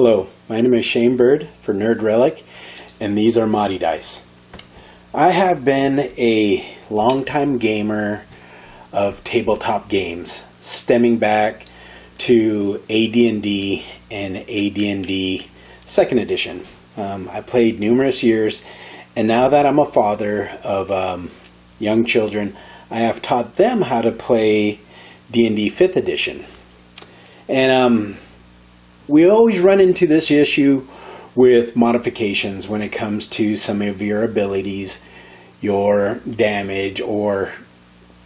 Hello, my name is Shane Bird for Nerd Relic, and these are Modi Dice. I have been a longtime gamer of tabletop games, stemming back to AD&D and AD&D 2nd Edition. I played numerous years, and now that I'm a father of young children, I have taught them how to play D&D 5th Edition. And we always run into this issue with modifications when it comes to some of your abilities, your damage, or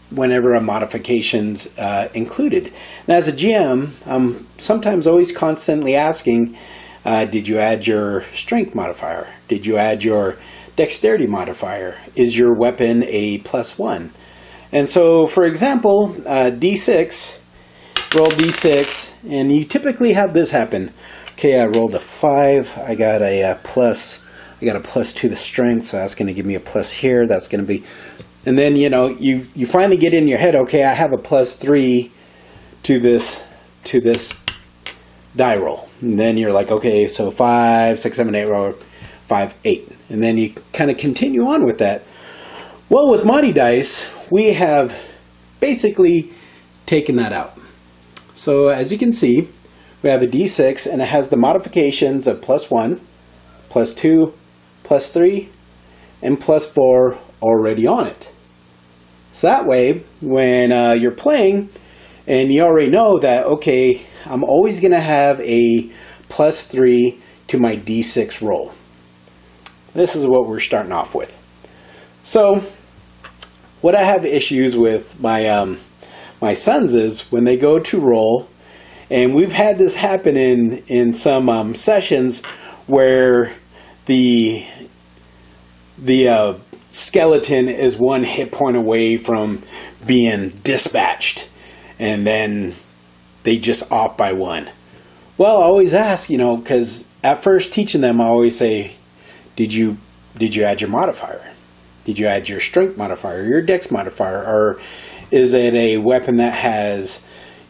whenever a modification's included. And as a GM, I'm sometimes always constantly asking, did you add your strength modifier? Did you add your dexterity modifier? Is your weapon a +1? And so, for example, D6, roll D6, and you typically have this happen. Okay, I rolled a 5, I got a plus to the strength, so that's going to give me a plus here, that's going to be, and then, you know, you finally get in your head, okay, I have a +3 to this die roll. And then you're like, okay, so 5, 6, 7, 8, roll 5, 8. And then you kind of continue on with that. Well, with Modi Dice, we have basically taken that out. So as you can see, we have a D6 and it has the modifications of +1, +2, +3, and +4 already on it. So that way, when you're playing and you already know that, okay, I'm always going to have a +3 to my D6 roll. This is what we're starting off with. So what I have issues with my sons is when they go to roll, and we've had this happen in some sessions where the skeleton is one hit point away from being dispatched, and then they just off by 1. Well, I always ask, you know, because at first teaching them, I always say, did you add your modifier? Did you add your strength modifier, your dex modifier, or is it a weapon that has,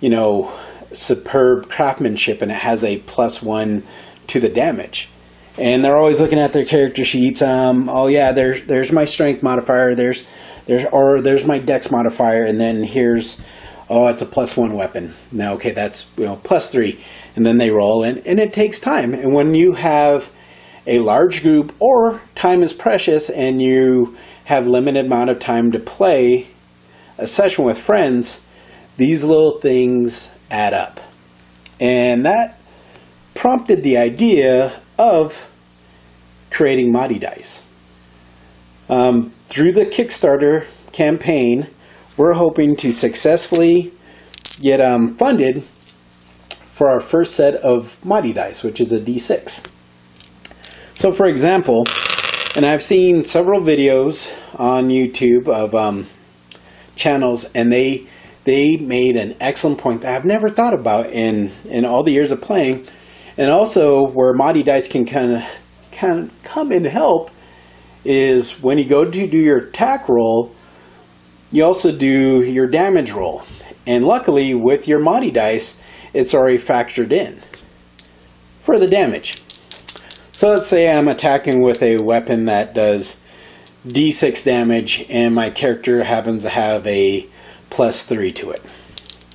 you know, superb craftsmanship and it has a +1 to the damage? And they're always looking at their character sheets. Oh yeah, there's my strength modifier. There's my dex modifier, and then here's, oh, it's a +1 weapon. Now, okay, that's, you know, +3, and then they roll, and it takes time. And when you have a large group, or time is precious, and you have limited amount of time to play a session with friends, these little things add up. And that prompted the idea of creating Modi Dice. Through the Kickstarter campaign, we're hoping to successfully get funded for our first set of Modi Dice, which is a D6. So for example, and I've seen several videos on YouTube of channels, and they made an excellent point that I've never thought about in all the years of playing, and also where Modi Dice can kind of come and help is when you go to do your attack roll, you also do your damage roll, and luckily with your Modi Dice, it's already factored in for the damage. So let's say I'm attacking with a weapon that does D6 damage, and my character happens to have a +3 to it.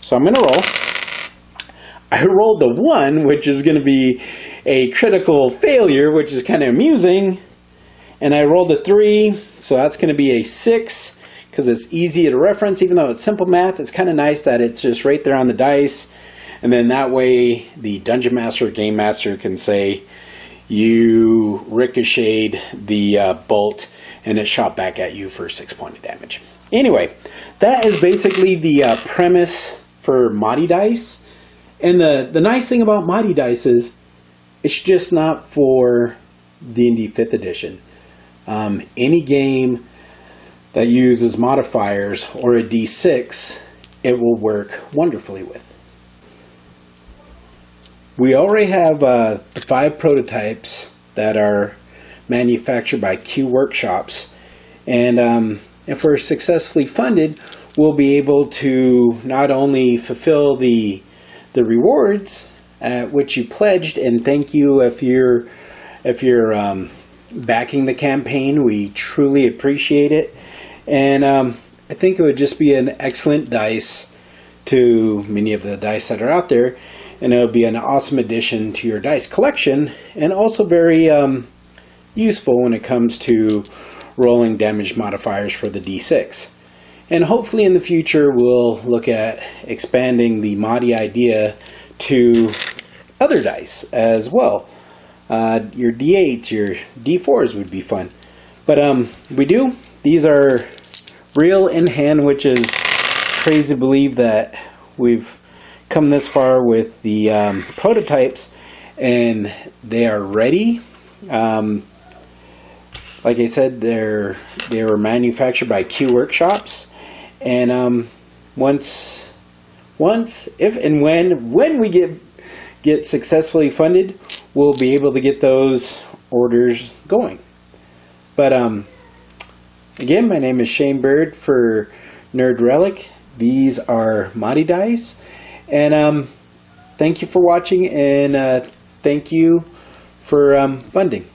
So I'm going to roll. I rolled the 1, which is going to be a critical failure, which is kind of amusing. And I rolled a 3, so that's going to be a 6, because it's easy to reference. Even though it's simple math, it's kind of nice that it's just right there on the dice. And then that way, the Dungeon Master or Game Master can say, you ricocheted the bolt and it shot back at you for 6 points of damage. Anyway, that is basically the premise for Modi Dice. And the nice thing about Modi Dice is it's just not for D&D 5th Edition. Any game that uses modifiers or a D6, it will work wonderfully with. We already have 5 prototypes that are manufactured by Q Workshops, and if we're successfully funded, we'll be able to not only fulfill the rewards which you pledged, and thank you if you're backing the campaign. We truly appreciate it, and I think it would just be an excellent dice to many of the dice that are out there, and it would be an awesome addition to your dice collection, and also very useful when it comes to rolling damage modifiers for the D6. And hopefully in the future we'll look at expanding the Modi idea to other dice as well. Your D8s, your D4s would be fun. But these are real in hand, which is crazy to believe that we've come this far with the prototypes and they are ready. Like I said, they were manufactured by Q Workshops, and once if and when we get successfully funded, we'll be able to get those orders going. But again, my name is Shane Bird for Nerd Relic. These are Modi dice, and thank you for watching, and thank you for funding.